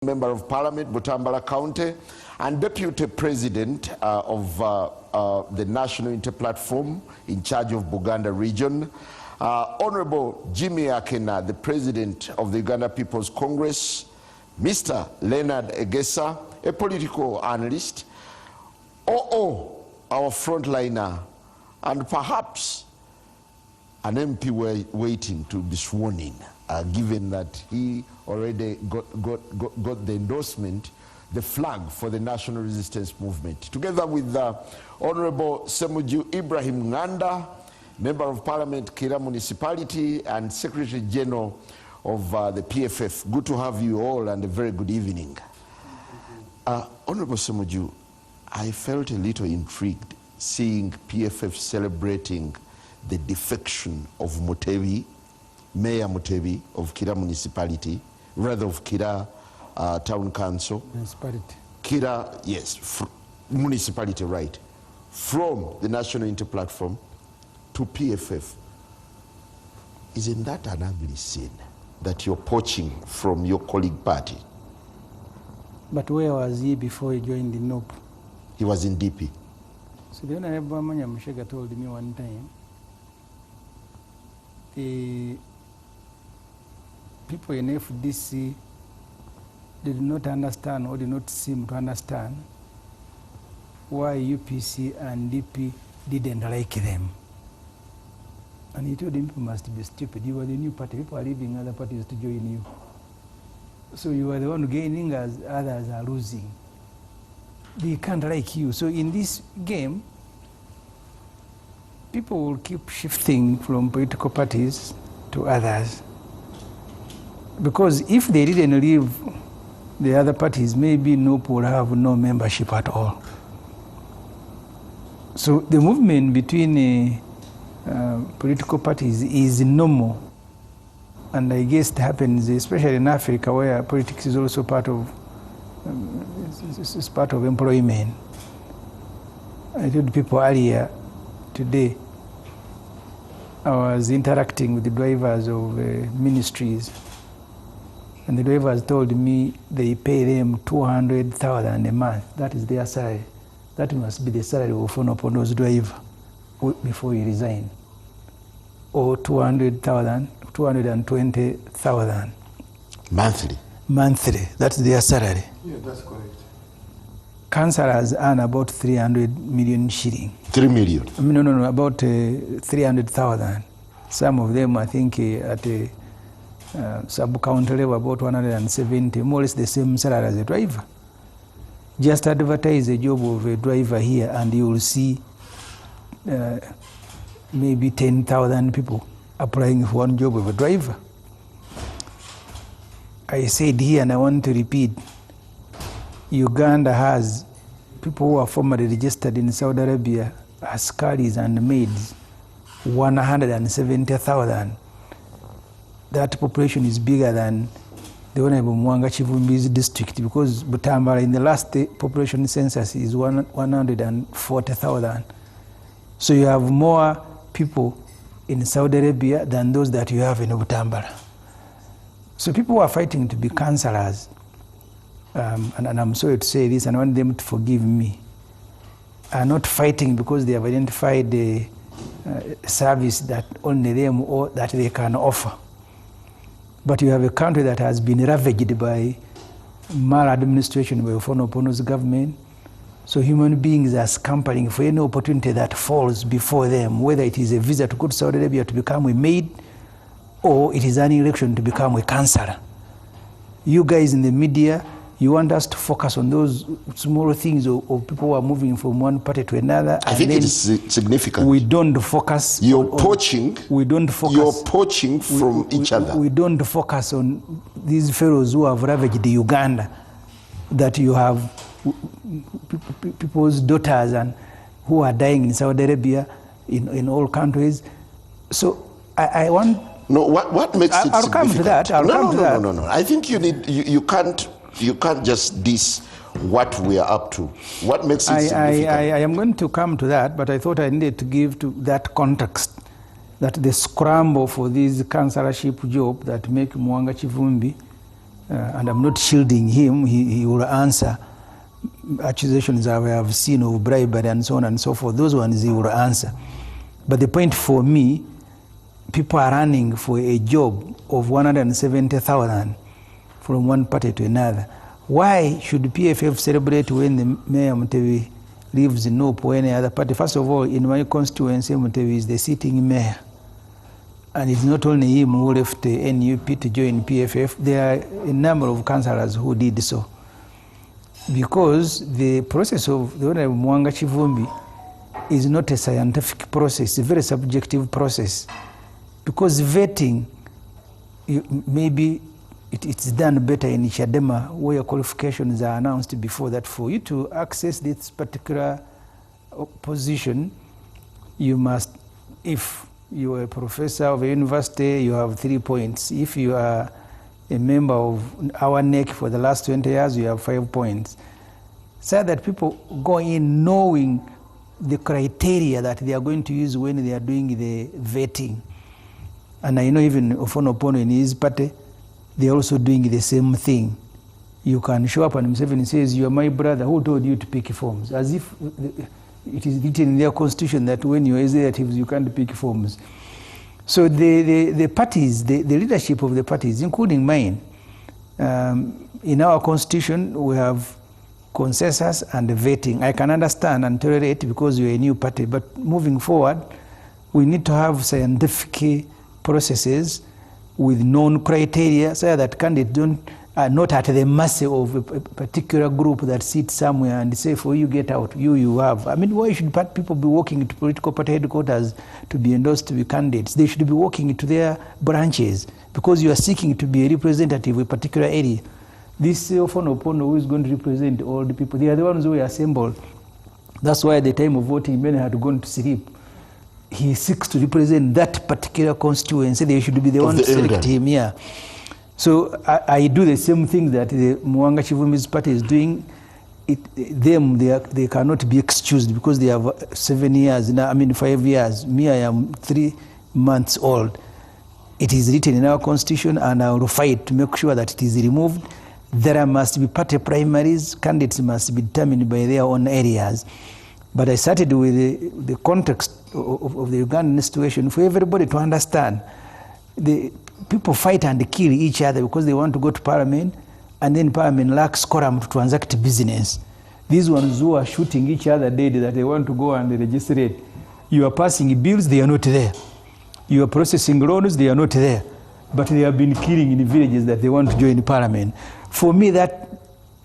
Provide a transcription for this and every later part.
Member of Parliament, Butambala County, and Deputy President of the National Interplatform in charge of Buganda region, Honorable Jimmy Akena, the President of the Uganda People's Congress, Mr. Leonard Egesa, a political analyst, our frontliner, and perhaps an MP waiting to be sworn in, given that he already got the endorsement, the flag for the National Resistance Movement. Together with Honorable Semuju Ibrahim Nganda, Member of Parliament, Kira Municipality, and Secretary General of the PFF. Good to have you all, and a very good evening. Honorable Semuju, I felt a little intrigued seeing PFF celebrating the defection of Mutebi, Mayor Mutebi of Kira Municipality, rather of Kira Town Council. Municipality. Kira, yes, municipality, right. From the National Interplatform to PFF. Isn't that an ugly sin that you're poaching from your colleague party? But where was he before he joined the NOP? He was in DP. So the Honorable Manya Mushega told me one time, the people in FDC did not understand or did not seem to understand why UPC and DP didn't like them. And he told them, people must be stupid. You are the new party. People are leaving other parties to join you. So you are the one gaining as others are losing. They can't like you. So in this game, people will keep shifting from political parties to others. Because if they didn't leave the other parties, maybe NOP will have no membership at all. So the movement between political parties is normal. And I guess it happens, especially in Africa, where politics is also part of employment. I told people earlier today, I was interacting with the drivers of ministries, and the drivers told me they pay them 200,000 a month. That is their salary. That must be the salary of those drivers before you resign. Or 200,000, 220,000. Monthly? Monthly, that's their salary. Yeah, that's correct. Councillors earn about 300 million shilling. 3 million? No, about 300,000. Some of them, I think, at a sub-county level, about 170, more or less the same salary as a driver. Just advertise a job of a driver here, and you will see maybe 10,000 people applying for one job of a driver. I said here, and I want to repeat, Uganda has people who are formerly registered in Saudi Arabia as carriers and maids, 170,000. That population is bigger than the Honorable Muwanga Kivumbi's district, because Butambala in the last population census is 140,000. So you have more people in Saudi Arabia than those that you have in Butambala. So people who are fighting to be councillors, and I'm sorry to say this, and I want them to forgive me, are not fighting because they have identified the service that only them or that they can offer. But you have a country that has been ravaged by maladministration by Opono's government. So human beings are scampering for any opportunity that falls before them, whether it is a visa to go to Saudi Arabia to become a maid, or it is an election to become a councillor. You guys in the media, you want us to focus on those small things of people who are moving from one party to another. I think it is significant. We don't focus. You're poaching. We don't focus. You're poaching from each other. We don't focus on these fellows who have ravaged Uganda, that you have people's daughters and who are dying in Saudi Arabia, in all countries. So I want. No, what makes it I'll significant? come to that. No. I think you can't just diss what we are up to. What makes it significant? I am going to come to that, but I thought I needed to give to that context that the scramble for this councillorship job that make Muwanga Kivumbi and I'm not shielding him, he will answer accusations I have seen of bribery and so on and so forth. Those ones he will answer. But the point for me, people are running for a job of 170,000 from one party to another. Why should PFF celebrate when the Mayor Mutebi leaves NOP or any other party? First of all, in my constituency, Mutebi is the sitting mayor. And it's not only him who left the NUP to join PFF. There are a number of councillors who did so. Because the process of the Honorable Muwanga Kivumbi is not a scientific process, it's a very subjective process. Because vetting, maybe it's done better in Chadema, where qualifications are announced before that. For you to access this particular position, you must, if you are a professor of a university, you have 3 points. If you are a member of our NEC for the last 20 years, you have 5 points. So that people go in knowing the criteria that they are going to use when they are doing the vetting. And I know even Ofonopono in his party, they're also doing the same thing. You can show up and Museveni says, you are my brother, who told you to pick forms? As if it is written in their constitution that when you're executives, you can't pick forms. So the parties, the leadership of the parties, including mine, in our constitution, we have consensus and vetting. I can understand and tolerate because you're a new party, but moving forward, we need to have scientific processes with known criteria so that candidates are not at the mercy of a particular group that sits somewhere and say, for you get out, you have. I mean, why should people be walking to political party headquarters to be endorsed to be candidates? They should be walking to their branches because you are seeking to be a representative of a particular area. This Ofonopono who is going to represent all the people, they are the ones who are assembled. That's why at the time of voting, many had gone to sleep. He seeks to represent that particular constituency. They should be the ones to select him, yeah. So I do the same thing that the Muwanga Kivumbi's party is doing. They cannot be excused because they have 7 years, 5 years. Me, I am 3 months old. It is written in our constitution and I will fight to make sure that it is removed. There must be party primaries. Candidates must be determined by their own areas. But I started with the context of the Ugandan situation for everybody to understand. The people fight and kill each other because they want to go to Parliament, and then Parliament lacks quorum to transact business. These ones who are shooting each other dead that they want to go and register. You are passing bills, they are not there. You are processing loans, they are not there. But they have been killing in villages that they want to join Parliament. For me, that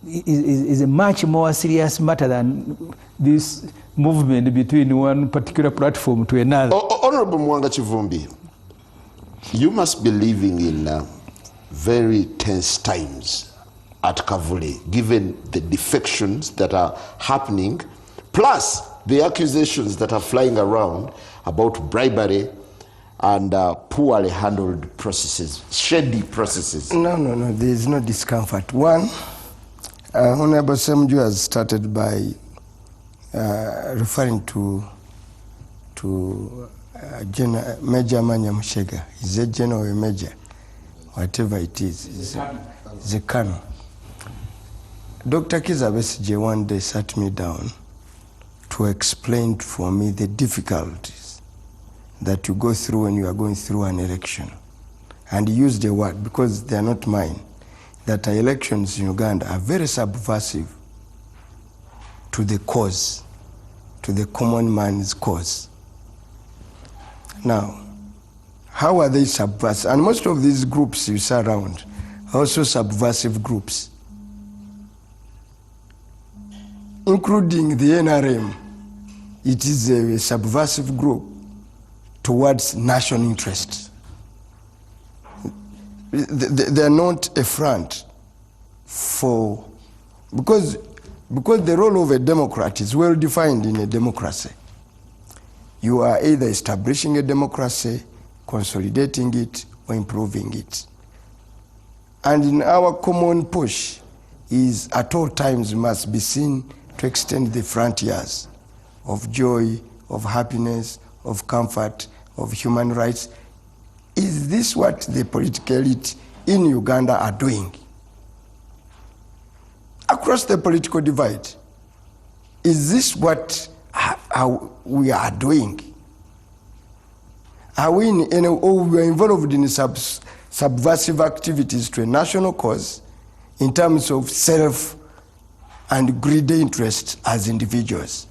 is a much more serious matter than this movement between one particular platform to another. Honorable Muwanga Kivumbi, you must be living in very tense times at Kavule, given the defections that are happening, plus the accusations that are flying around about bribery and poorly handled processes, shady processes. No, there is no discomfort. One, Honorable Semju has started by referring to Major Manya Mushega. He's a general or a major, whatever it is. He's a colonel. Dr. Kizza Besigye one day sat me down to explain for me the difficulties that you go through when you are going through an election. And he used a word, because they are not mine, that elections in Uganda are very subversive to the cause, to the common man's cause. Now, how are they subversive? And most of these groups you see around are also subversive groups, including the NRM. It is a subversive group towards national interests. They are not a front for, because the role of a democrat is well defined in a democracy. You are either establishing a democracy, consolidating it, or improving it. And in our common push is at all times must be seen to extend the frontiers of joy, of happiness, of comfort, of human rights. Is this what the political elite in Uganda are doing? across the political divide. Is this what how we are doing? Are we or we are involved in subversive activities to a national cause in terms of self and greedy interests as individuals?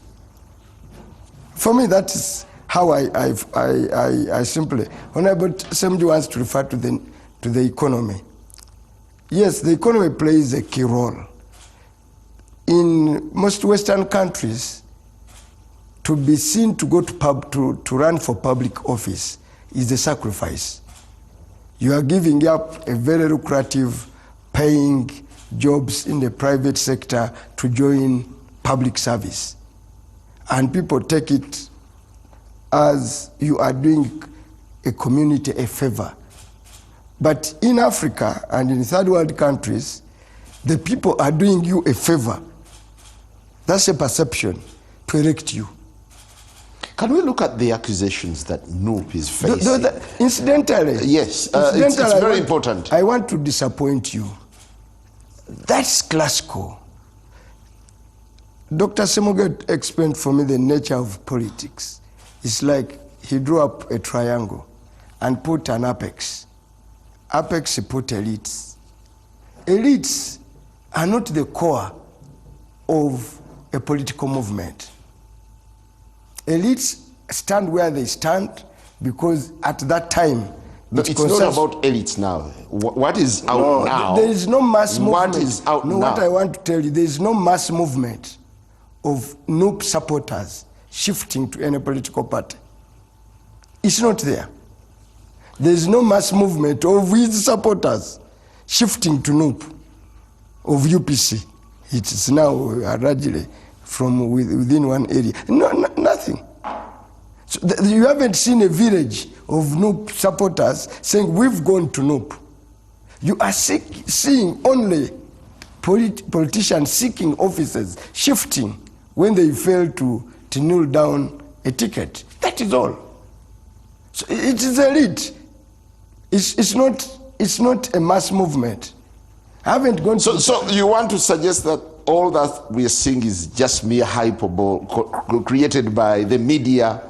For me, that is how I simply. Honorable somebody wants to refer to the economy. Yes, the economy plays a key role. In most Western countries, to be seen to go to run for public office is a sacrifice. You are giving up a very lucrative, paying jobs in the private sector to join public service. And people take it as you are doing a community a favor. But in Africa and in third world countries, the people are doing you a favor. That's a perception to elect you. Can we look at the accusations that NUP is facing? Incidentally, yes, it's very important. I want to disappoint you. That's classical. Dr. Semoge explained for me the nature of politics. It's like he drew up a triangle and put an apex. Apex, he put elites. Elites are not the core of a political movement. Elites stand where they stand because at that time... But it's not about elites now. What is out now? There is no mass movement. What is out now? What I want to tell you, there is no mass movement of NUP supporters shifting to any political party. It's not there. There is no mass movement of his supporters shifting to NUP, of UPC. It is now largely from within one area. No, nothing. So you haven't seen a village of NUP supporters saying, we've gone to NUP. You are seeing only politicians seeking offices, shifting when they fail to kneel down a ticket. That is all. So it is elite. It's not a mass movement. I haven't gone to... So you want to suggest that all that we are seeing is just mere hyperbole created by the media?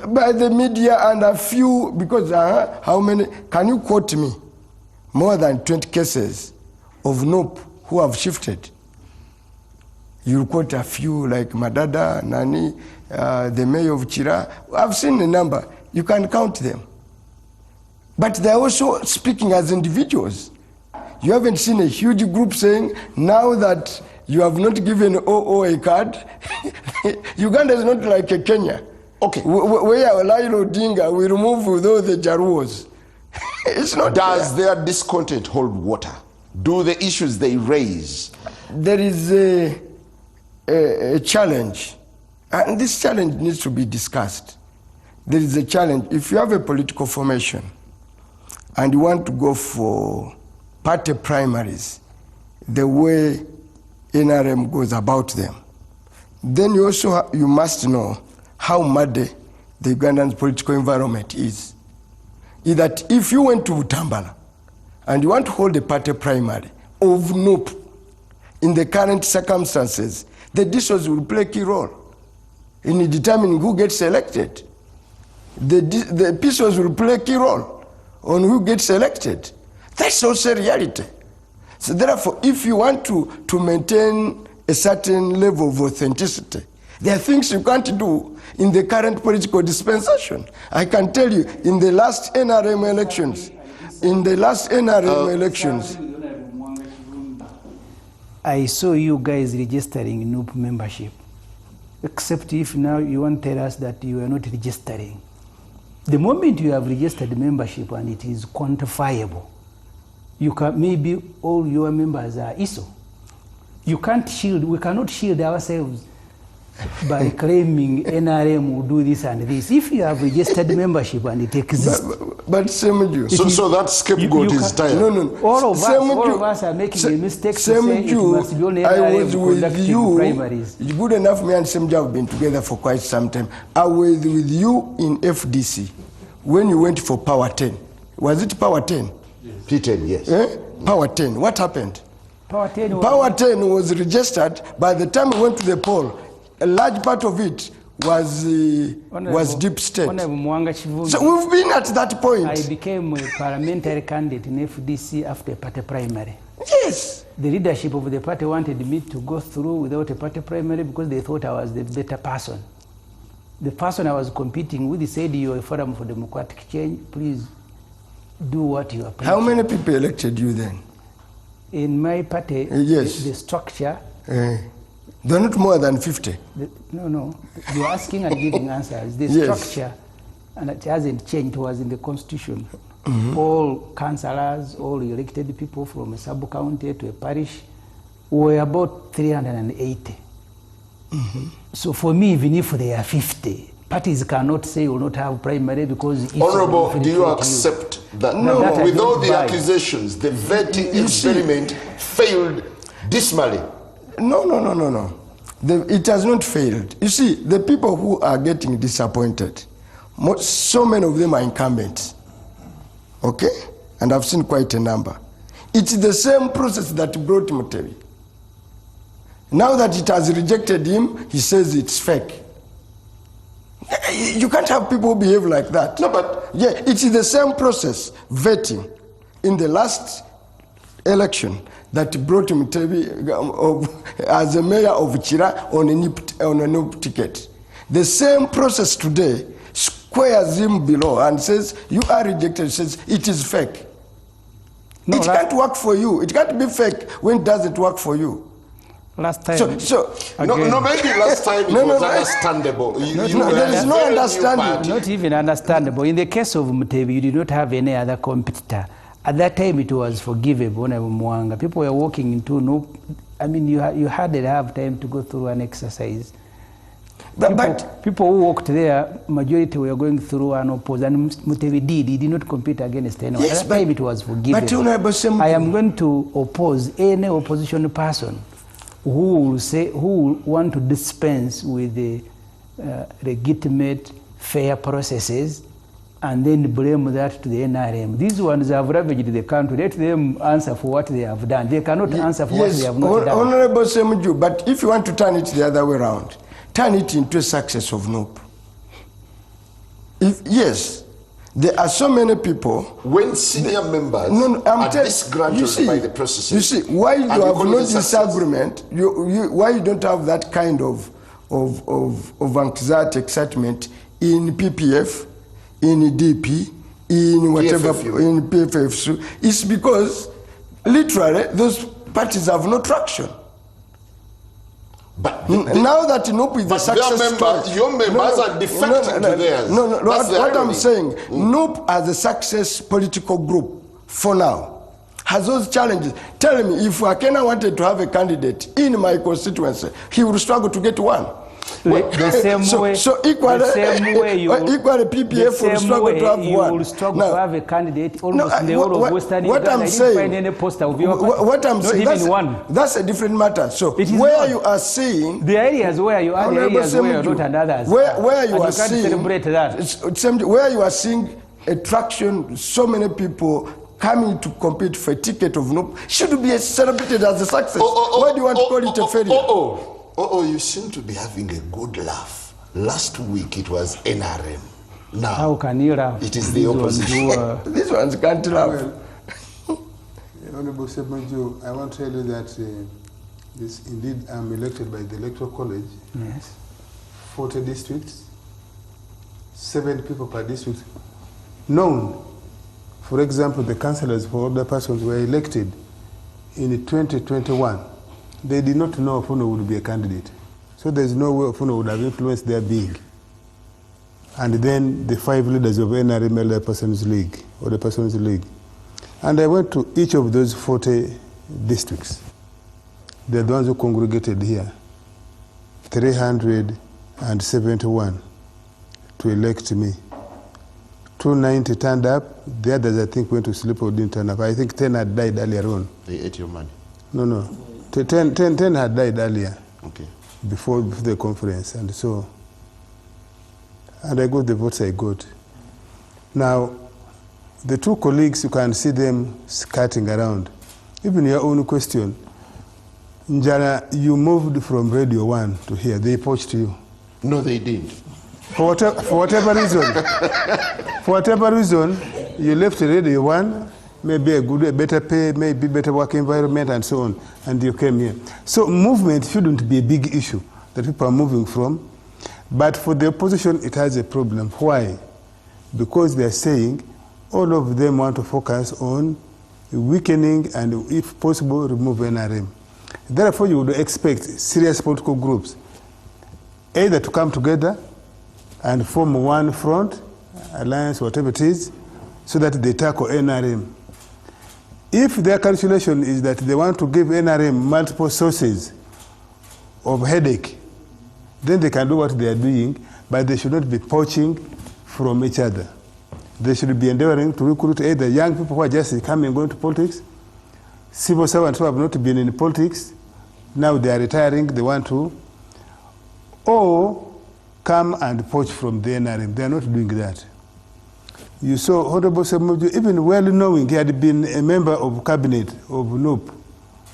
By the media and a few, because how many, can you quote me more than 20 cases of NUP who have shifted? You quote a few like Madada, Nani, the mayor of Chira. I've seen a number. You can count them. But they're also speaking as individuals. You haven't seen a huge group saying, now that you have not given OO a card, Uganda is not like a Kenya. Okay. Where Lailo Odinga will remove with all the Jaruos. It's not. Does their discontent hold water? Do the issues they raise? There is a challenge, and this challenge needs to be discussed. There is a challenge. If you have a political formation and you want to go for party primaries, the way NRM goes about them, then you must know how muddy the Ugandan political environment is. Is that if you went to Butambala and you want to hold a party primary of NUP in the current circumstances, the districts will play a key role in determining who gets elected. The PCOs will play a key role on who gets elected. That's also reality. So therefore, if you want to maintain a certain level of authenticity, there are things you can't do in the current political dispensation. I can tell you, in the last NRM elections, I saw you guys registering NUP membership, except if now you want to tell us that you are not registering. The moment you have registered membership and it is quantifiable, you can, maybe all your members are ISO. You can't shield, we cannot shield ourselves by claiming NRM will do this and this. If you have registered membership and it exists. But so that scapegoat is tired. No. All of us are making a mistake to say it must be only NRM conducting primaries. Good enough, me and Semju have been together for quite some time. I was with you in FDC when you went for Power 10. Was it Power 10? P10, yes. Power 10. What happened? Power 10 Power 10 was registered. By the time we went to the poll, a large part of it was deep state. Muwanga Kivumbi. So we've been at that point. I became a parliamentary candidate in FDC after a party primary. Yes. The leadership of the party wanted me to go through without a party primary because they thought I was the better person. The person I was competing with said, "You're a forum for democratic change. Please do what you are preaching." How many people elected you then? In my party, yes. the structure. They're not more than 50. No. You're asking and giving answers. The yes. structure, and it hasn't changed, it was in the constitution. All councillors, all elected people from a sub-county to a parish were about 380. So for me, even if they are 50, parties cannot say you will not have primary because... Honorable, do you accept that? No. With all the accusations, the vetting experiment failed dismally? No. It has not failed. You see, the people who are getting disappointed, so many of them are incumbents. Okay? And I've seen quite a number. It's the same process that brought Mutebi. Now that it has rejected him, he says it's fake. You can't have people behave like that. No, but... Yeah, it's the same process, vetting. In the last election, that brought Mutebi as a mayor of Chira on a new ticket. The same process today squares him below and says, you are rejected, says it is fake. No, it can't work for you. It can't be fake when it doesn't work for you. Last time. Maybe last time it was understandable. There is no understanding. Not even understandable. In the case of Mutebi, you did not have any other competitor. At that time, it was forgivable. Muwanga. People were walking into no. I mean, you hardly have time to go through an exercise. But people who walked there, majority were going through an oppose. And Mutebi did. He did not compete against anyone. Yes, at that time, it was forgivable. I am going to oppose any opposition person who will want to dispense with the legitimate, fair processes and then blame that to the NRM. These ones have ravaged the country. Let them answer for what they have done. They cannot answer for what they have not done. Honorable Semuju, but if you want to turn it the other way around, turn it into a success of NUP. Yes, there are so many people. When senior members are disgruntled by the processes. You see, why you have no disagreement, why you don't have that kind of anxiety, excitement in PPF, in DP, in whatever, PFFU. In PFFU, it's because literally those parties have no traction. But now that NUP is the success story, your members are defecting to theirs. What I'm saying, NUP as a success political group for now has those challenges. Tell me, if Akena wanted to have a candidate in my constituency, he would struggle to get one. The same way, so equally, PPF will struggle to have one. You will struggle to have a candidate almost in the whole of Western Uganda. I'm saying, find any poster of your party. What I'm saying, that's a different matter. So where you are seeing the areas where you are, the areas where you are not, and others. Where you are seeing, celebrate that. Where you are seeing attraction, so many people coming to compete for a ticket of NUP should be celebrated as a success. Why do you want to call it a failure? You seem to be having a good laugh. Last week it was NRM. Now, how can you laugh? It is the opposition. These ones can't laugh. Honorable Sebanjo, I want to tell you that indeed I'm elected by the Electoral College. Yes. 40 districts, 7 people per district. Known. For example, the councillors for other persons were elected in 2021. They did not know Ofuno would be a candidate. So there's no way Ofuno would have influenced their being. And then the 5 leaders of NRM Elder Persons League, or the Persons League. And I went to each of those 40 districts. They're the ones who congregated here. 371 to elect me. 290 turned up, the others I think went to sleep or didn't turn up. I think 10 had died earlier on. They ate your money? No. 10 had died earlier. Okay. Before the conference, and I got the votes I got. Now, the 2 colleagues, you can see them skirting around. Even your own question, Njana, you moved from Radio 1 to here. They poached you. No, they didn't. For whatever reason, you left Radio 1, maybe a better pay, maybe better work environment, and so on, and you came here. So movement shouldn't be a big issue that people are moving from, but for the opposition, it has a problem. Why? Because they are saying all of them want to focus on weakening and, if possible, remove NRM. Therefore, you would expect serious political groups either to come together and form one front, alliance, whatever it is, so that they tackle NRM. If their calculation is that they want to give NRM multiple sources of headache, then they can do what they are doing, but they should not be poaching from each other. They should be endeavoring to recruit either young people who are just coming and going to politics, civil servants who have not been in politics, now they are retiring, they want to, or come and poach from the NRM. They are not doing that. You saw Honorable Semuju, even well knowing he had been a member of cabinet of NUP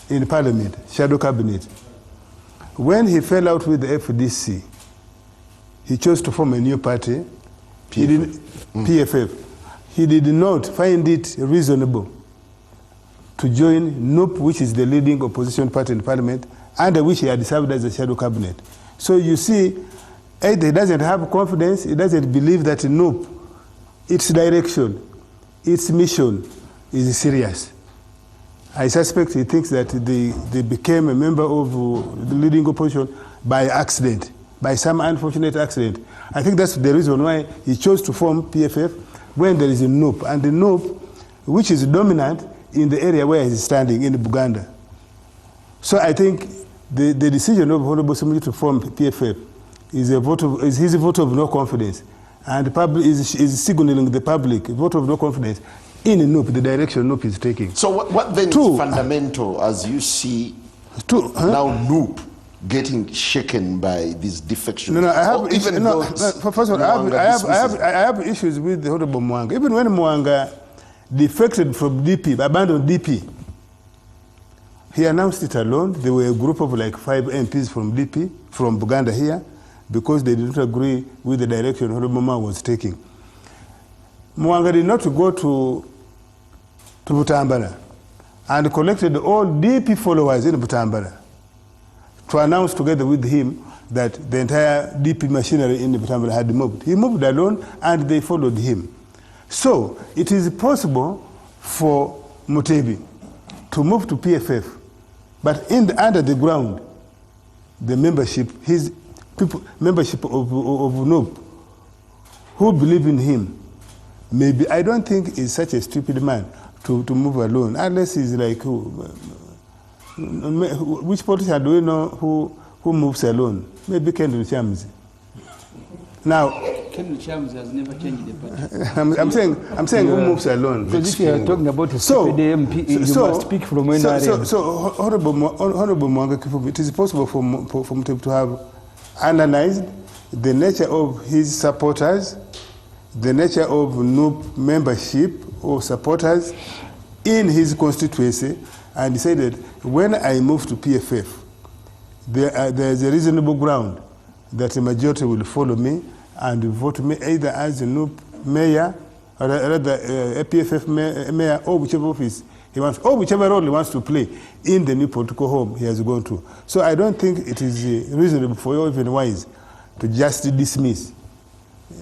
in Parliament, shadow cabinet. When he fell out with the FDC, he chose to form a new party, PFF. He did not find it reasonable to join NUP, which is the leading opposition party in Parliament, under which he had served as a shadow cabinet. So you see, either he doesn't have confidence, he doesn't believe that NUP, its direction, its mission is serious. I suspect he thinks that they became a member of the leading opposition by accident, by some unfortunate accident. I think that's the reason why he chose to form PFF when there is a NUP, and the NUP, which is dominant in the area where he's standing, in Uganda. So I think the decision of Honorable Semuju to form PFF is his vote of no confidence, and the public is signaling the public a vote of no confidence in NUP, the direction NUP is taking. So what then is fundamental, as you see now NUP getting shaken by these defections? No, I have first of all, I have issues with the Honorable Muwanga. Even when Muwanga defected from DP, abandoned DP, he announced it alone. There were a group of like 5 MPs from DP, from Uganda here, because they did not agree with the direction Honorable Muwanga was taking. Muwanga did not go to Butambala and collected all DP followers in Butambala to announce together with him that the entire DP machinery in Butambala had moved. He moved alone and they followed him. So it is possible for Mutebi to move to PFF, but under the ground, the membership, membership of NUP, who believe in him, maybe, I don't think he's such a stupid man to move alone, unless he's like, which politician do we know who moves alone? Maybe Kendall Chams. Now, Kendall Chams has never changed the party. I'm saying who moves alone. Because if you are talking about a stupid MP, you must speak from NRM. So Honorable Muwanga Kivumbi, it is possible for him to have analyzed the nature of his supporters, the nature of NUP membership or supporters in his constituency, and decided, when I move to PFF, there is a reasonable ground that a majority will follow me and vote me either as a NUP mayor, or rather a PFF mayor, or whichever office he wants, or whichever role he wants to play in the new political home he has gone to. So I don't think it is reasonable for you, even wise, to just dismiss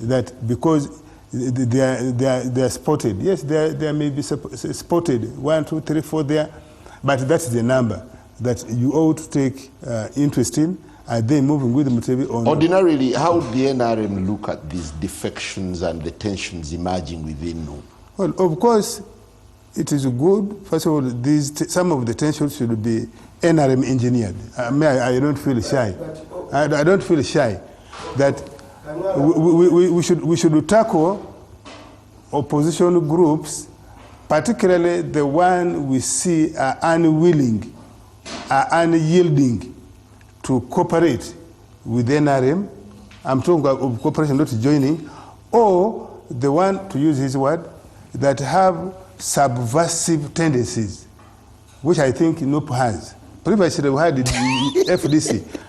that because they are spotted. Yes, they may be spotted, 1, 2, 3, 4 there, but that's the number that you ought to take interest in. Are they moving with Mutebi on? Ordinarily, how would the NRM look at these defections and the tensions emerging within NUP? Well, of course, it is good. First of all, some of the tensions should be NRM engineered. I don't feel shy. I don't feel shy that we should tackle opposition groups, particularly the one we see are unwilling, are unyielding to cooperate with NRM. I'm talking of cooperation, not joining, or the one, to use his word, that have subversive tendencies, which I think NUP has. Previously, we had the FDC.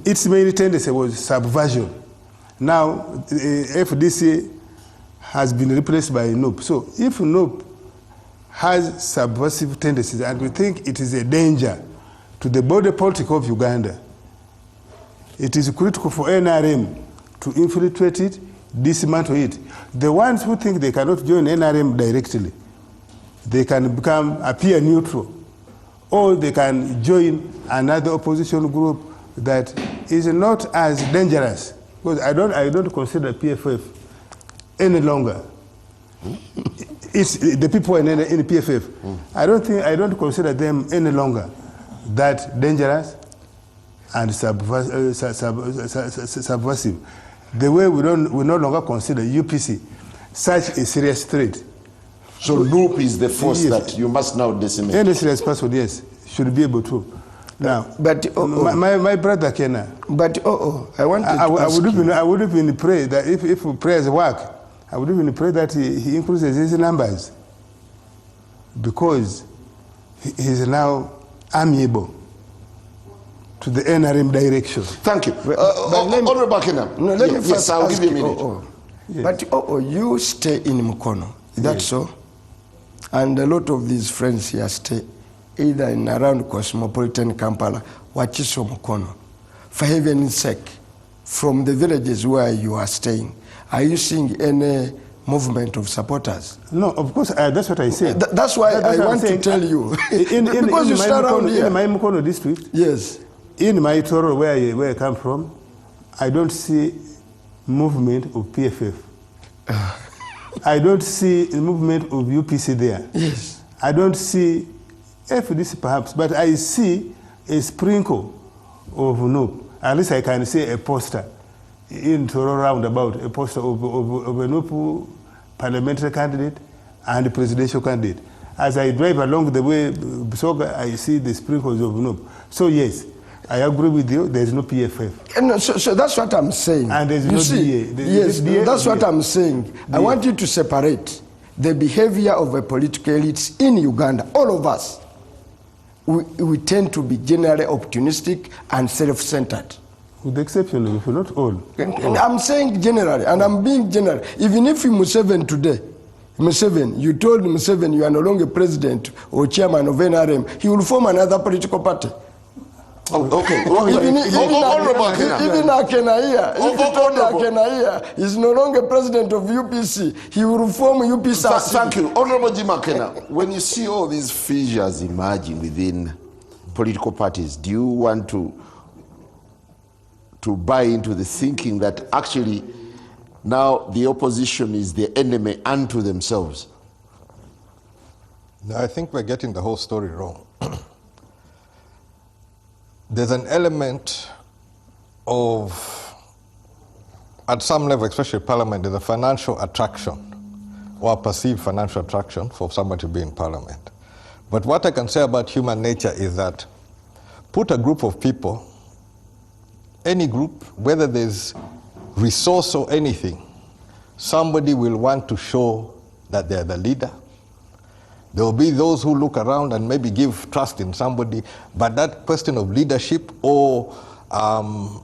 Its main tendency was subversion. Now, FDC has been replaced by NUP. So, if NUP has subversive tendencies, and we think it is a danger to the body politic of Uganda, it is critical for NRM to infiltrate it, dismantle it. The ones who think they cannot join NRM directly, they can appear neutral, or they can join another opposition group that is not as dangerous. Because I don't consider PFF any longer. It's the people in PFF. I don't consider them any longer that dangerous and subversive. The way we no longer consider UPC such a serious threat. So NUP is the force that you must now decimate. Any serious person, yes, should be able to. Now, but my brother Kena. But I want to I would even pray that if prayers work, I would even pray that he increases his numbers, because he is now amiable to the NRM direction. Thank you. Honorable Kena. No, let me first yes, I'll give you a minute. Yes. But you stay in Mukono, is that so? And a lot of these friends here stay either in around cosmopolitan Kampala, Wachiso Mukono. For heaven's sake, from the villages where you are staying, are you seeing any movement of supporters? No, of course, that's what I said. That's why I want to tell you. Because you start around here. In my Mukono district, yes. In my Toro, where I come from, I don't see movement of PFF. I don't see a movement of UPC there. Yes. I don't see FDC perhaps, but I see a sprinkle of NUP. At least I can see a poster in Toro roundabout, a poster of a NUP parliamentary candidate and a presidential candidate. As I drive along the way, I see the sprinkles of NUP. So yes, I agree with you, there's no PFF. No, so that's what I'm saying. And there's no DA. Yes, that's what I'm saying. DA. I want you to separate the behavior of the political elites in Uganda. All of us, we tend to be generally opportunistic and self-centered. With the exception of, not all. I'm saying generally, and I'm being general. Even if Museveni today, you told Museveni you are no longer president or chairman of NRM, he will form another political party. Oh, okay. Even Akenaia, if he told Akenaia is no longer president of UPC, he will form UPC. Thank you. Honorable Jim Akena, when you see all these fissures emerging within political parties, do you want to buy into the thinking that actually now the opposition is the enemy unto themselves? No, I think we're getting the whole story wrong. There's an element of, at some level, especially Parliament, there's a financial attraction or a perceived financial attraction for somebody to be in Parliament. But what I can say about human nature is that put a group of people, any group, whether there's resource or anything, somebody will want to show that they're the leader. There will be those who look around and maybe give trust in somebody, but that question of leadership or the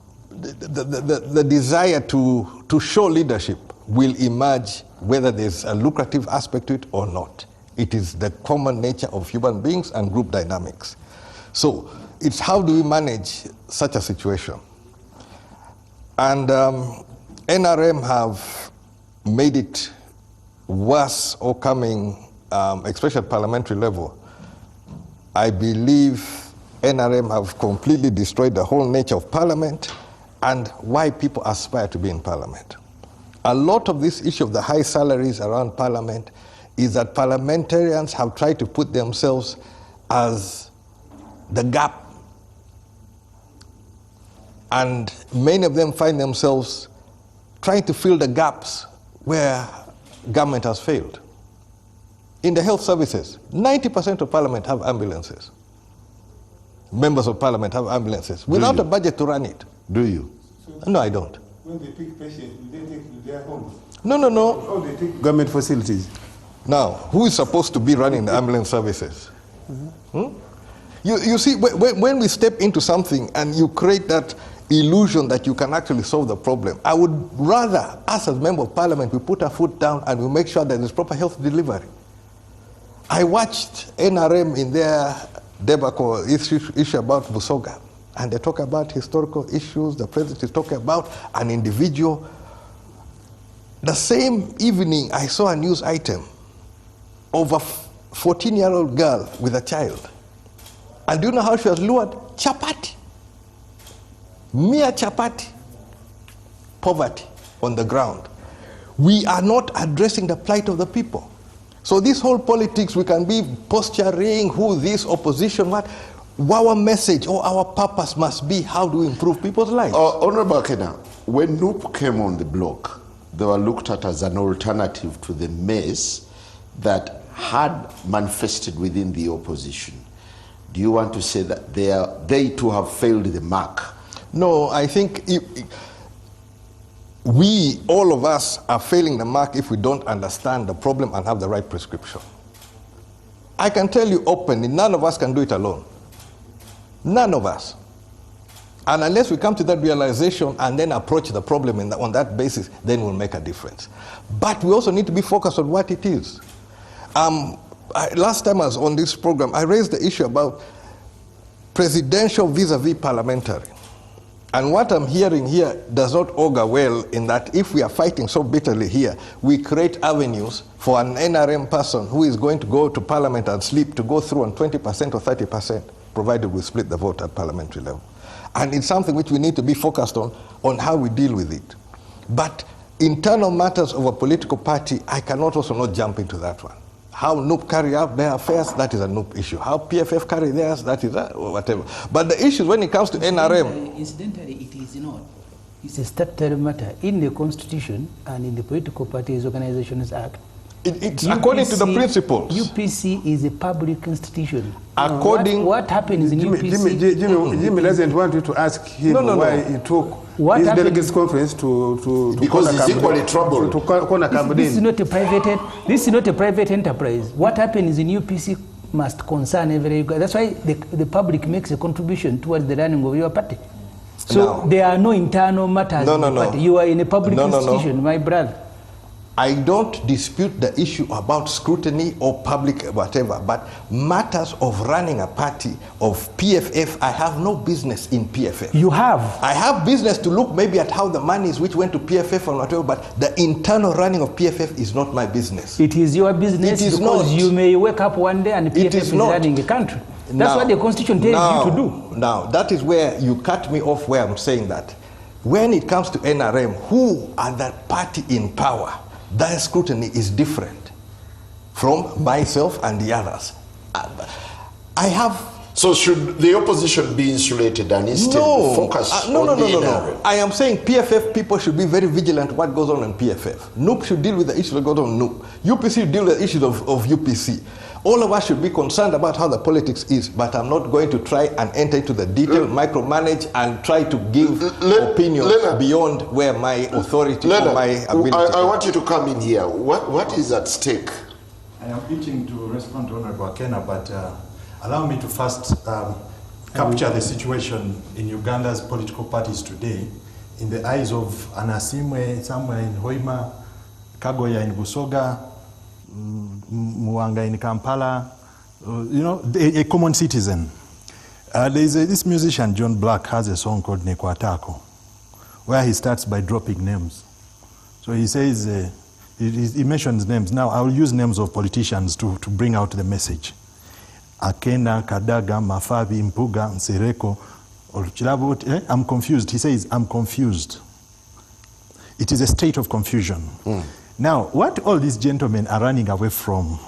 desire to show leadership will emerge whether there's a lucrative aspect to it or not. It is the common nature of human beings and group dynamics. So it's how do we manage such a situation? And NRM have made it worse or coming, especially at parliamentary level. I believe NRM have completely destroyed the whole nature of parliament and why people aspire to be in parliament. A lot of this issue of the high salaries around parliament is that parliamentarians have tried to put themselves as the gap. And many of them find themselves trying to fill the gaps where government has failed. In the health services, 90% of parliament have ambulances. Members of parliament have ambulances without a budget to run it. Do you? No, I don't. When they pick patients, they take to their homes. No. Oh, they take government facilities. Now, who is supposed to be running the ambulance services? You see, when we step into something and you create that illusion that you can actually solve the problem, I would rather, us as Member of Parliament, we put our foot down and we make sure that there's proper health delivery. I watched NRM in their debacle issue about Busoga, and they talk about historical issues. The president is talking about an individual. The same evening, I saw a news item of a 14-year-old girl with a child. And do you know how she was lured? Chapati. Mere chapati. Poverty on the ground. We are not addressing the plight of the people. So this whole politics, we can be posturing who this opposition, what. Our message or our purpose must be how do we improve people's lives. Honorable Kena, when NUP came on the block, they were looked at as an alternative to the mess that had manifested within the opposition. Do you want to say that they too have failed the mark? No, I think we, all of us, are failing the mark if we don't understand the problem and have the right prescription. I can tell you openly, none of us can do it alone. None of us. And unless we come to that realization and then approach the problem on that basis, then we'll make a difference. But we also need to be focused on what it is. Last time I was on this program, I raised the issue about presidential vis-a-vis parliamentary. And what I'm hearing here does not augur well in that if we are fighting so bitterly here, we create avenues for an NRM person who is going to go to parliament and sleep to go through on 20% or 30%, provided we split the vote at parliamentary level. And it's something which we need to be focused on how we deal with it. But internal matters of a political party, I cannot also not jump into that one. How NUP carry out their affairs, that is a NUP issue. How PFF carry theirs, that is whatever. But the issues when it comes to NRM... Incidentally, it is not. It's a statutory matter in the Constitution and in the Political Parties Organizations Act. It's UPC, according to the principles. UPC is a public institution. According... What happens in UPC... Jimmy doesn't want you to ask him why he took his delegates conference to because he's equally troubled. This is not a private. This is not a private enterprise. What happens in UPC must concern every. That's why the public makes a contribution towards the running of your party. So there are no internal matters in the party. You are in a public institution, my brother. I don't dispute the issue about scrutiny or public whatever, but matters of running a party, of PFF, I have no business in PFF. You have? I have business to look maybe at how the money is which went to PFF or whatever, but the internal running of PFF is not my business. It is your business because not. You may wake up one day and PFF is running the country. That's what the Constitution tells you to do. Now, that is where you cut me off where I'm saying that. When it comes to NRM, who are the party in power? That scrutiny is different from myself and the others. I have... So should the opposition be insulated and instead focus on the NRM? No. I am saying PFF people should be very vigilant what goes on in PFF. NUP should deal with the issues that go on in NUP. UPC should deal with the issues of UPC. All of us should be concerned about how the politics is, but I'm not going to try and enter into the detail, micromanage, and try to give opinions beyond where my authority or my ability. I want you to come in here. What is at stake? I am itching to respond to Honorable Akena, but allow me to first capture the situation in Uganda's political parties today in the eyes of Anasimwe somewhere in Hoima, Kagoya in Busoga, Muwanga in Kampala, a common citizen. This musician, John Black, has a song called Nekwatako, where he starts by dropping names. So he says, he mentions names. Now, I will use names of politicians to bring out the message. Akena, Kadaga, Mafabi, Mpuga, Nsereko, or Chilabo, I'm confused. He says, I'm confused. It is a state of confusion. Now, what all these gentlemen are running away from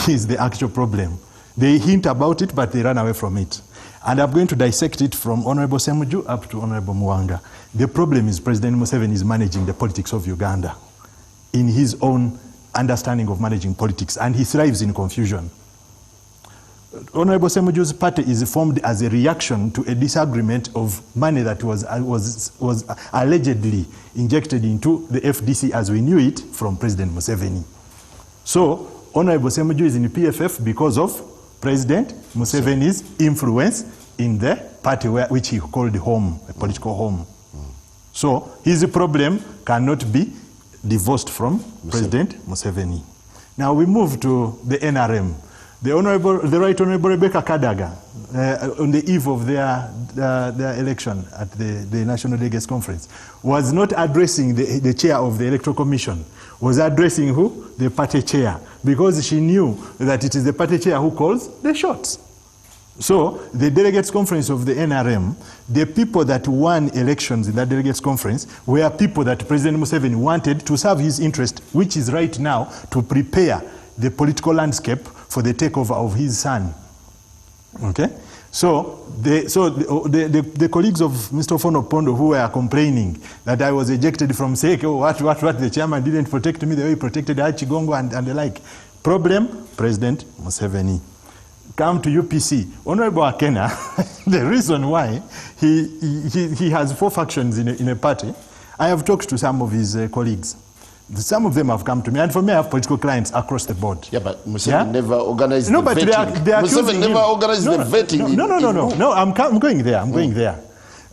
is the actual problem. They hint about it, but they run away from it. And I'm going to dissect it from Honorable Semuju up to Honorable Muwanga. The problem is President Museveni is managing the politics of Uganda in his own understanding of managing politics, and he thrives in confusion. Honorable Semuju's party is formed as a reaction to a disagreement of money that was allegedly injected into the FDC as we knew it from President Museveni. So, Honorable Semuju is in the PFF because of President Museveni's influence in the party which he called home, a political home. So his problem cannot be divorced from President Museveni. Now we move to the NRM. The Right Honorable Rebecca Kadaga, on the eve of their election at the National Delegates Conference, was not addressing the chair of the Electoral Commission, was addressing who? The party chair, because she knew that it is the party chair who calls the shots. So the Delegates Conference of the NRM, the people that won elections in that Delegates Conference were people that President Museveni wanted to serve his interest, which is right now to prepare the political landscape for the takeover of his son. Okay? So the colleagues of Mr. Fono Pondo who were complaining that I was ejected from SEC, what the chairman didn't protect me the way he protected Achigongo and the like. Problem, President Museveni. Come to UPC. Honorable Akena, the reason why he has 4 factions in a party, I have talked to some of his colleagues. Some of them have come to me, and for me, I have political clients across the board. Yeah, but Museveni never organized the but vetting. they are Museveni never organized the vetting. No, I'm going there. I'm going there.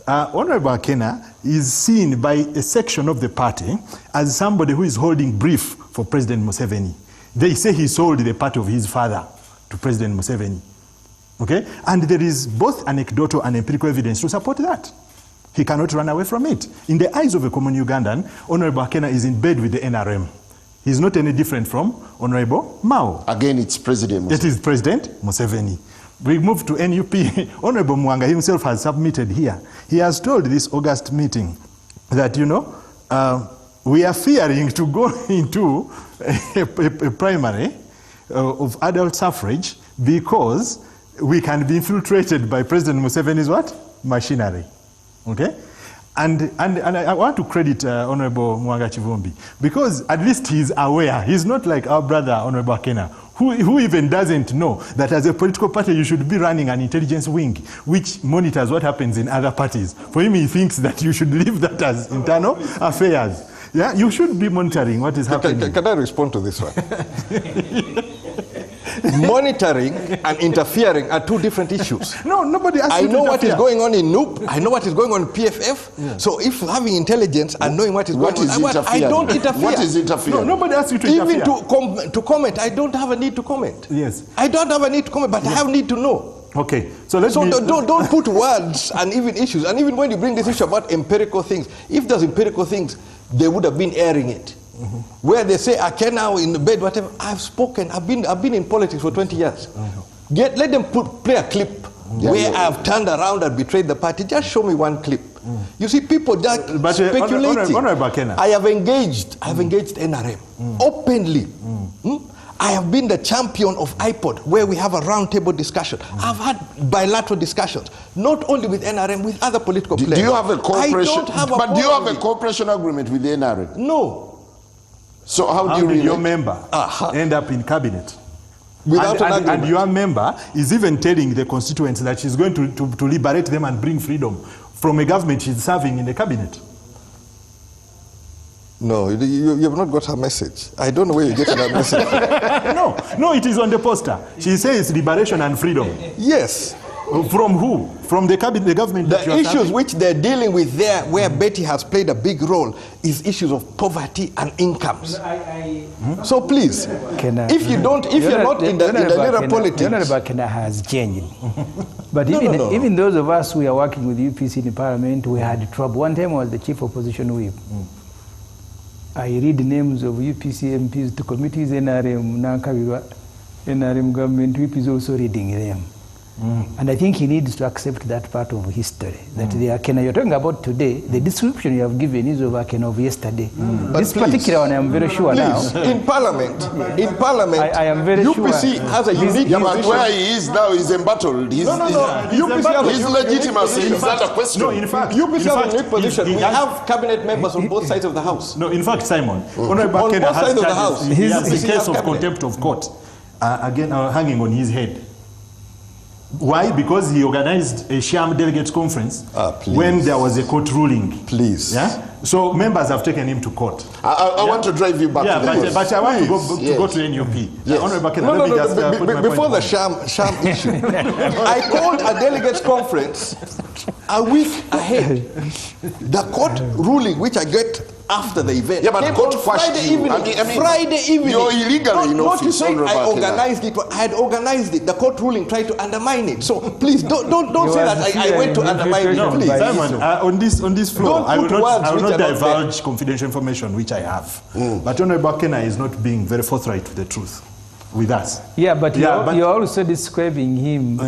Honorable Akena is seen by a section of the party as somebody who is holding brief for President Museveni. They say he sold the party of his father to President Museveni. Okay? And there is both anecdotal and empirical evidence to support that. He cannot run away from it. In the eyes of a common Ugandan, Honorable Akena is in bed with the NRM. He's not any different from Honorable Mao. Again, it's President Museveni. It is President Museveni. We move to NUP. Honorable Muwanga himself has submitted here. He has told this August meeting that, we are fearing to go into a primary of adult suffrage because we can be infiltrated by President Museveni's what? Machinery. Okay? And I want to credit Honorable Muwanga Kivumbi because at least he's aware. He's not like our brother, Honorable Akena, who even doesn't know that as a political party you should be running an intelligence wing which monitors what happens in other parties. For him, he thinks that you should leave that as internal affairs. Yeah, you should be monitoring what is happening. Can I respond to this one? Monitoring and interfering are 2 different issues. No, nobody asked you to I know what is interfere. going on in NUP. I know what is going on in PFF. Yeah. So if having intelligence and knowing what is going on, I don't interfere. What is interfering? No, nobody asked you to interfere. Even to comment, I don't have a need to comment. Yes. I don't have a need to comment, but I have need to know. Okay, don't put words and even issues. And even when you bring this issue about empirical things, if there's empirical things, they would have been airing it. Mm-hmm. Where they say, I can now in the bed, whatever. I've spoken. I've been in politics for 20 years. Mm-hmm. Let them play a clip where I've turned around and betrayed the party. Just show me one clip. You see, people that speculating. I have engaged NRM openly. I have been the champion of iPod, where we have a roundtable discussion. I've had bilateral discussions, not only with NRM, with other political players. Do you have a cooperation? Do you have a cooperation agreement with the NRM? No. So how do you your member end up in cabinet? Without an agreement. And your member is even telling the constituents that she's going to liberate them and bring freedom from a government she's serving in the cabinet. No, you have not got her message. I don't know where you're getting that message. No, it is on the poster. She says liberation and freedom. Yes. From who? From the cabinet, the government. The issues which they're dealing with there, where Betty has played a big role, is issues of poverty and incomes. So please, if you're not in the little politics, Honorable Kena has changed. But even those of us who are working with UPC in the Parliament, we had trouble. One time I was the chief opposition whip. I read the names of UPC MPs to committees, NRM government whip is also reading them. And I think he needs to accept that part of history. That the Akena you're talking about today, the description you have given is of Akena of yesterday. This particular one, I'm very sure now. In Parliament, I am very sure. UPC has a unique but where he is now is embattled. His legitimacy is not a question. No, in fact, UPC has a unique position. We have cabinet members on both sides of the house. No, in fact, Simon, Honorable on both sides of the house. He has a case of contempt of court, hanging on his head. Why? Because he organized a sham delegates conference when there was a court ruling. Please. Yeah? So members have taken him to court. I want to drive you back to the but I want to go to NUP. Yes. Honorable Kena, before the sham issue, I called a delegates conference a week ahead. The court ruling, which I get after the event, Yeah, but came court on quashed Friday you. evening. I mean, Friday evening. you're illegally in Not to office, say Honorable I Kena. organized it, but I had organized it. The court ruling tried to undermine it. So please don't say that I went to undermine it. Please. Simon, on this floor, Don't I will put not words which are not divulge confidential information which I have. But Honorable Kena is not being very forthright with the truth with us. Yeah, but you're also describing him.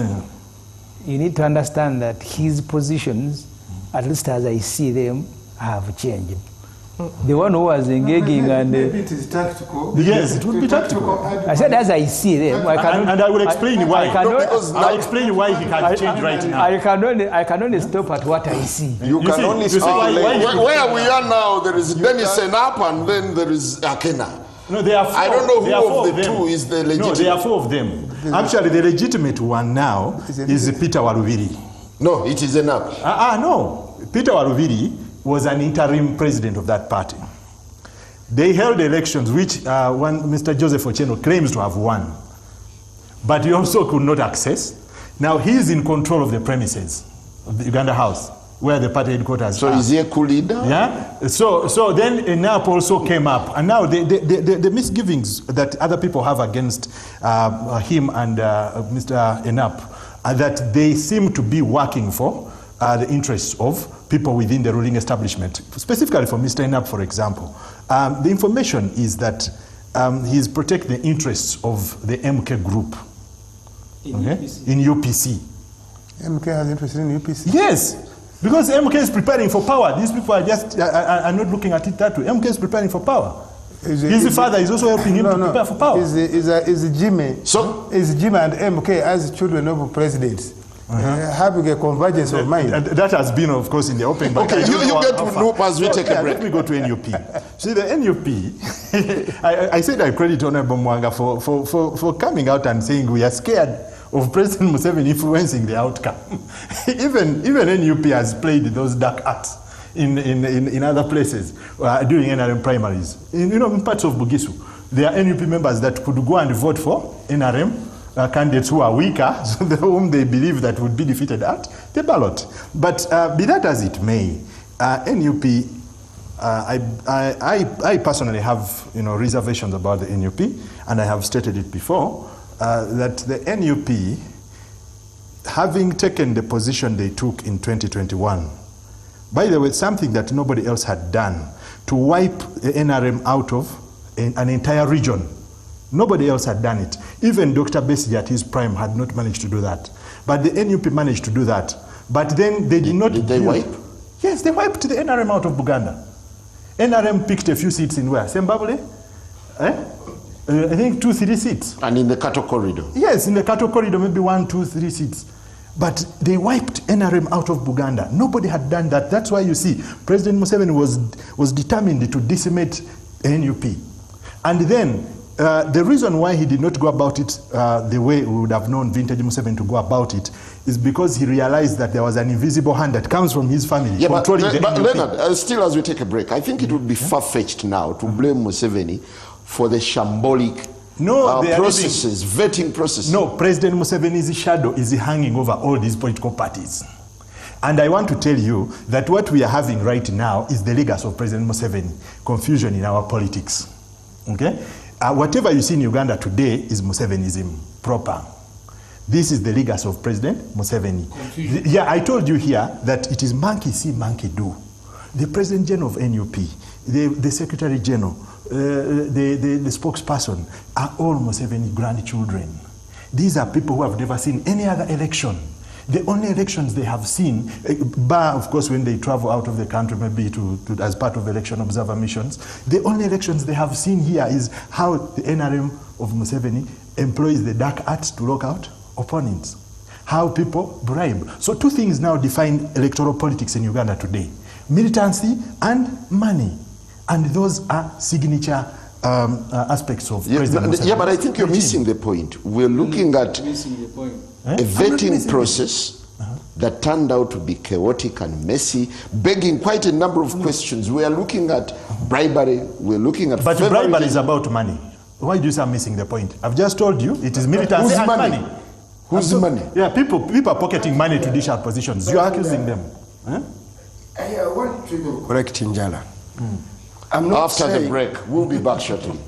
You need to understand that his positions, at least as I see them, have changed. The one who was engaging and... Maybe it is tactical. Yes, it would be tactical. I said as I see them. And I will explain why. I'll explain why he can change right now. I can only stop at what I see. You can see- only you see stop why- where we are now. There is Dennis Enap and then there is Akena. No, there are four. I don't know There are who four of the them. two is the legitimate. No, there are four of them. Actually, the legitimate one now is Peter Waruviri. No, it is Enap. No. Peter Waruviri was an interim president of that party. They held elections which one Mr. Joseph Ochieno claims to have won. But he also could not access. Now he is in control of the premises of the Uganda House, where the party headquarters So are. is he a coup leader? Yeah. So then ENAP also came up, and now the misgivings that other people have against him and Mr. ENAP are that they seem to be working for the interests of people within the ruling establishment. Specifically for Mr. ENAP, for example, the information is that he's protecting the interests of the MK group in UPC. MK has interest in UPC? Yes, because MK is preparing for power. These people are just are not looking at it that way. MK is preparing for power. His father is also helping him to prepare for power. Is Jimmy and MK as children of presidents having a convergence of mind? That has been, of course, in the open. But Okay, you get to NUP as we take a break. Let me go to NUP. See, the NUP, I said I credit Honorable Muwanga for coming out and saying we are scared of President Museveni influencing the outcome. even NUP has played those dark arts in other places during NRM primaries. In parts of Bugisu, there are NUP members that could go and vote for NRM candidates who are weaker, so whom they believe that would be defeated at the ballot. But be that as it may, NUP, I personally have reservations about the NUP, and I have stated it before, that the NUP, having taken the position they took in 2021, by the way, something that nobody else had done, to wipe the NRM out of an entire region. Nobody else had done it. Even Dr. Besigye at his prime had not managed to do that. But the NUP managed to do that. But then they did not... Did they wipe? Yes, they wiped the NRM out of Buganda. NRM picked a few seats in where? Zimbabwe? I think 2-3 seats. And in the Kato corridor? Yes, in the Kato corridor, maybe 1-2-3 seats. But they wiped NRM out of Buganda. Nobody had done that. That's why you see President Museveni was determined to decimate NUP. And then the reason why he did not go about it the way we would have known Vintage Museveni to go about it is because he realized that there was an invisible hand that comes from his family controlling the NUP. Leonard, still as we take a break, I think it would be far-fetched now to blame Museveni for the shambolic processes, vetting processes. No, President Museveni's shadow is hanging over all these political parties. And I want to tell you that what we are having right now is the legacy of President Museveni, confusion in our politics. Okay? Whatever you see in Uganda today is Musevenism proper. This is the legacy of President Museveni. Yeah, I told you here that it is monkey see, monkey do. The President General of NUP, the Secretary General, the spokesperson are all Museveni grandchildren. These are people who have never seen any other election. The only elections they have seen, bar of course when they travel out of the country maybe as part of election observer missions, the only elections they have seen here is how the NRM of Museveni employs the dark arts to lock out opponents, how people bribe. So two things now define electoral politics in Uganda today: militancy and money. And those are signature aspects of Yeah, President Museveni's yeah, but I think you're regime. missing the point. We're looking at a vetting process that turned out to be chaotic and messy, begging quite a number of questions. We are looking at bribery, we're looking at But favoritism. bribery is about money. Why do you say I'm missing the point? I've just told you it is militancy and money. Whose money? Yeah, people are pocketing money to dish out positions. You're accusing them. Huh? I want to correct Njala. I'm not After the saying, break, we'll be back shortly.